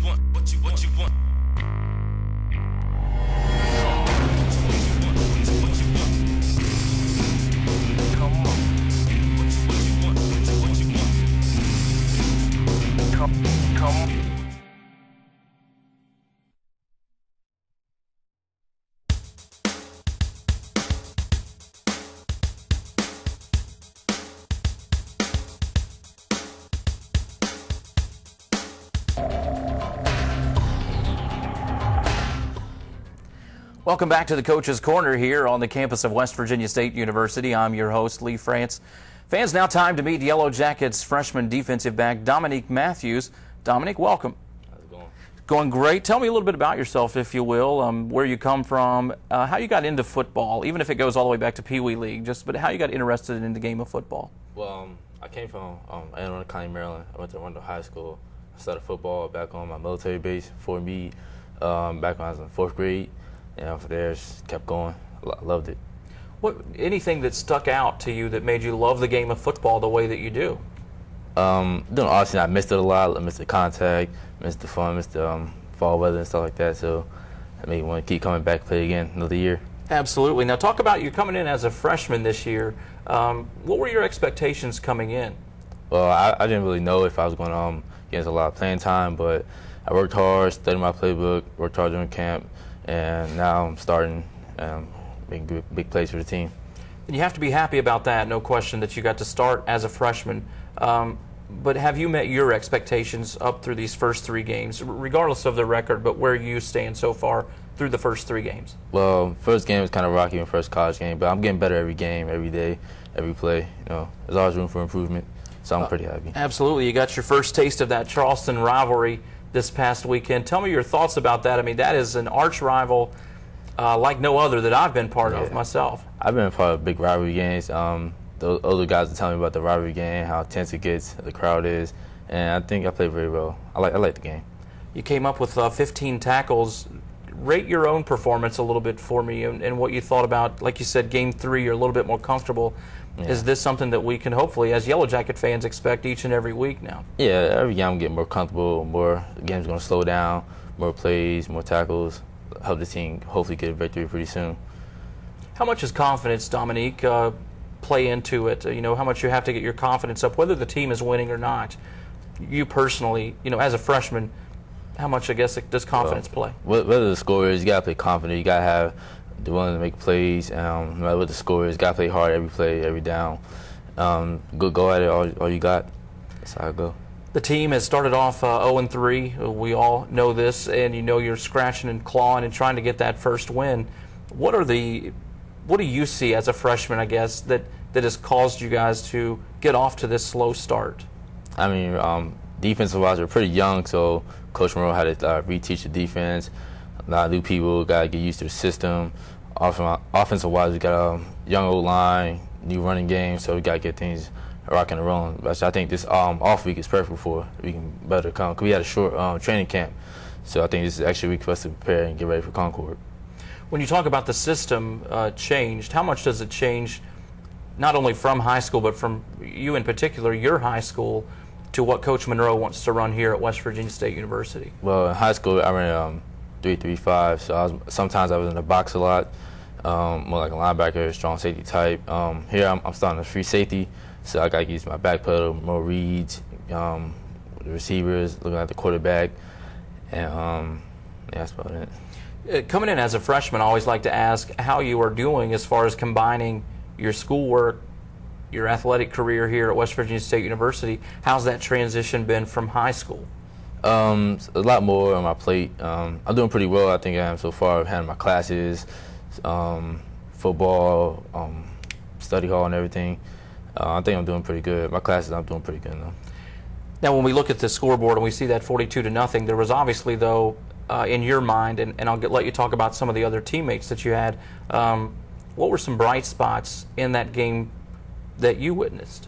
want? What you want? Welcome back to the Coach's Corner here on the campus of West Virginia State University. I'm your host, Lee France. Fans, now time to meet Yellow Jackets freshman defensive back Dominique Matthews. Dominique, welcome. How's it going? Going great. Tell me a little bit about yourself, if you will, where you come from, how you got into football, even if it goes all the way back to Pee Wee League, but how you got interested in the game of football. Well, I came from Anne Arundel County, Maryland. I went to Arundel High School. I started football back on my military base, Fort Meade, back when I was in 4th grade. And from there, just kept going. I loved it. Anything that stuck out to you that made you love the game of football the way that you do? Honestly, I missed it a lot. I missed the contact, missed the fun, missed the fall weather and stuff like that. So it made me want to keep coming back, play again another year. Absolutely. Now talk about you coming in as a freshman this year. What were your expectations coming in? Well, I didn't really know if I was going to get a lot of playing time, but I worked hard, studied my playbook, worked hard during camp, and now I'm starting making big plays for the team. And you have to be happy about that, no question, that you got to start as a freshman. But have you met your expectations up through these first 3 games, regardless of the record, but where you stand so far through the first 3 games? Well, first game was kind of rocky in first college game, but I'm getting better every game, every day, every play. There's always room for improvement, so I'm pretty happy. Absolutely. You got your first taste of that Charleston rivalry this past weekend. Tell me your thoughts about that. I mean, that is an arch rival like no other that I've been part of myself. I've been part of big rivalry games. The older guys are telling me about the rivalry game, how intense it gets, the crowd is, and I think I played very well. I like the game. You came up with 15 tackles. Rate your own performance a little bit for me and what you thought about, like you said, Game 3, you're a little bit more comfortable. Yeah. Is this something that we can hopefully, as Yellow Jacket fans, expect each and every week now? Yeah, every game I'm getting more comfortable, the game's going to slow down, more plays, more tackles, help the team hopefully get a victory pretty soon. How much does confidence, Dominique, play into it? How much you have to get your confidence up, whether the team is winning or not? You personally, as a freshman, how much, I guess, does confidence play? Whether the score is, you got to play confident. You got to have the willing to make plays. No matter what the score is, got to play hard every play, every down. Go at it all you got. That's how I go. The team has started off 0-3. We all know this, and you're scratching and clawing and trying to get that first win. What do you see as a freshman, I guess, that has caused you guys to get off to this slow start? I mean, defensive-wise, we're pretty young, so Coach Monroe had to reteach the defense. A lot of new people got to get used to the system. Offensive-wise, we got a young old line, new running game, so we got to get things rocking and rolling. But I think this off week is perfect for we can better come. Cause we had a short training camp, so I think this is actually a week for us to prepare and get ready for Concord. When you talk about the system changed, how much does it change, not only from high school, but from you in particular, your high school, to what Coach Monroe wants to run here at West Virginia State University? Well, in high school, I ran 3-3-5, so sometimes I was in the box a lot, more like a linebacker, strong safety type. Here I'm starting a free safety, so I got to use my back pedal, more reads, the receivers, looking at the quarterback, and that's about it. Coming in as a freshman, I always like to ask how you are doing as far as combining your schoolwork, your athletic career here at West Virginia State University. How's that transition been from high school? A lot more on my plate. I'm doing pretty well, I think I am so far. I've had my classes, football, study hall and everything. I think I'm doing pretty good. My classes, I'm doing pretty good now. Now, when we look at the scoreboard and we see that 42-0, there was obviously, though, in your mind, and I'll let you talk about some of the other teammates that you had, what were some bright spots in that game that you witnessed?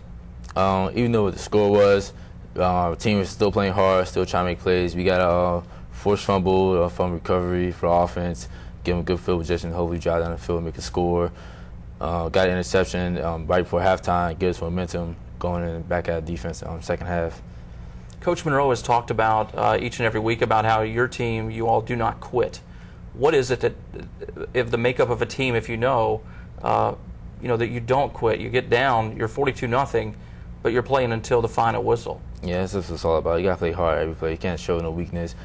Even though what the score was, the team was still playing hard, still trying to make plays. We got a forced fumble, a fumble recovery for offense, give them good field position, hopefully drive down the field, make a score. Got an interception right before halftime, give us momentum going in back at defense second half. Coach Monroe has talked about each and every week about how your team, you all do not quit. What is it that, if the makeup of a team, if that you don't quit, you get down, you're 42-0, but you're playing until the final whistle? Yeah, that's what it's all about. You got to play hard every play. You can't show no weakness.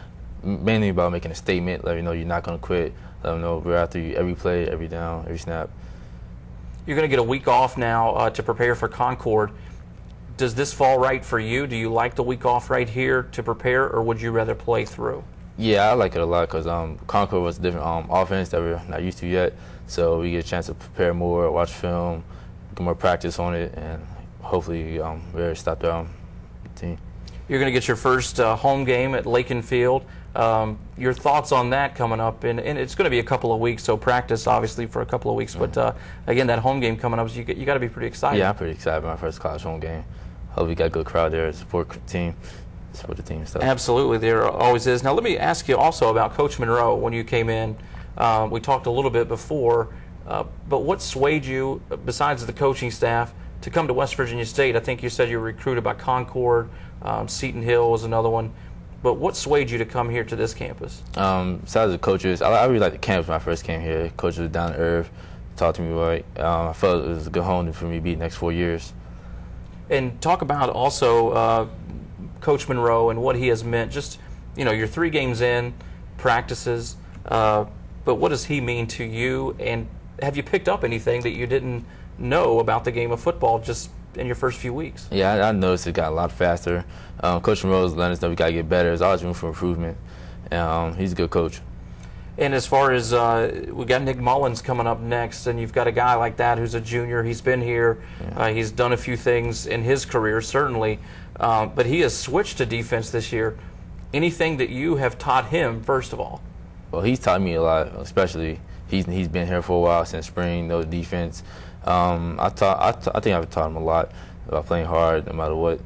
Mainly about making a statement, let you know you're not going to quit. Let them know we're after you every play, every down, every snap. You're going to get a week off now to prepare for Concord. Does this fall right for you? Do you like the week off right here to prepare, or would you rather play through? Yeah, I like it a lot because Concord was a different offense that we're not used to yet. So we get a chance to prepare more, watch film, get more practice on it, and hopefully we're stop the team. You're going to get your first home game at Lakin Field. Your thoughts on that coming up, and it's going to be a couple of weeks, so practice obviously for a couple of weeks. But again, that home game coming up, so you got to be pretty excited. Yeah, I'm pretty excited about my first college home game. Hope we got a good crowd there to support the team and stuff. Absolutely, there always is. Now let me ask you also about Coach Monroe. When you came in, we talked a little bit before, but what swayed you, besides the coaching staff, to come to West Virginia State? I think you said you were recruited by Concord, Seton Hill was another one. But what swayed you to come here to this campus? Besides the coaches, I really liked the campus when I first came here. Coaches were down to earth, talked to me right. I felt it was a good home for me to be the next 4 years. And talk about also Coach Monroe and what he has meant. Just, you're 3 games in, practices, but what does he mean to you? And have you picked up anything that you didn't know about the game of football just in your first few weeks? Yeah, I noticed it got a lot faster. Coach Monroe's letting us know we got to get better. There's always room for improvement. And he's a good coach. And as far as we got Nick Mullins coming up next, and you've got a guy like that who's a junior. He's been here. Yeah. He's done a few things in his career, certainly. But he has switched to defense this year. Anything that you have taught him, first of all? Well, he's taught me a lot, especially he's been here for a while since spring, no defense. I think I've taught him a lot about playing hard no matter what.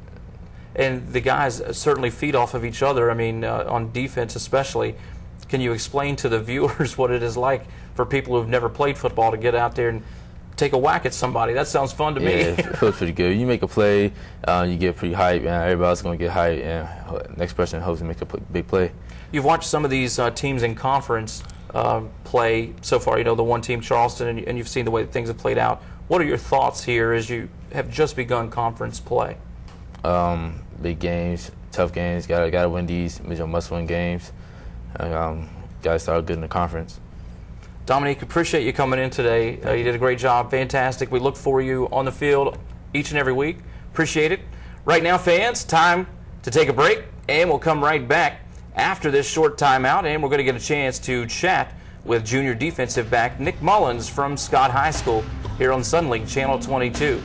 And the guys certainly feed off of each other. I mean, on defense especially. Can you explain to the viewers what it is like for people who've never played football to get out there and take a whack at somebody? That sounds fun to me. Yeah, it feels pretty good. You make a play, you get pretty hyped, and everybody's going to get hyped, and next person hopes to make a big play. You've watched some of these teams in conference play so far, the one team, Charleston, and you've seen the way that things have played out. What are your thoughts here as you have just begun conference play? Big games, tough games. Got to win these. Must-win games. Got to start good in the conference. Dominique, appreciate you coming in today. You did a great job. Fantastic. We look for you on the field each and every week. Appreciate it. Right now, fans, time to take a break, and we'll come right back after this short timeout, and we're going to get a chance to chat with junior defensive back Nick Mullins from Scott High School here on Sunlink Channel 22.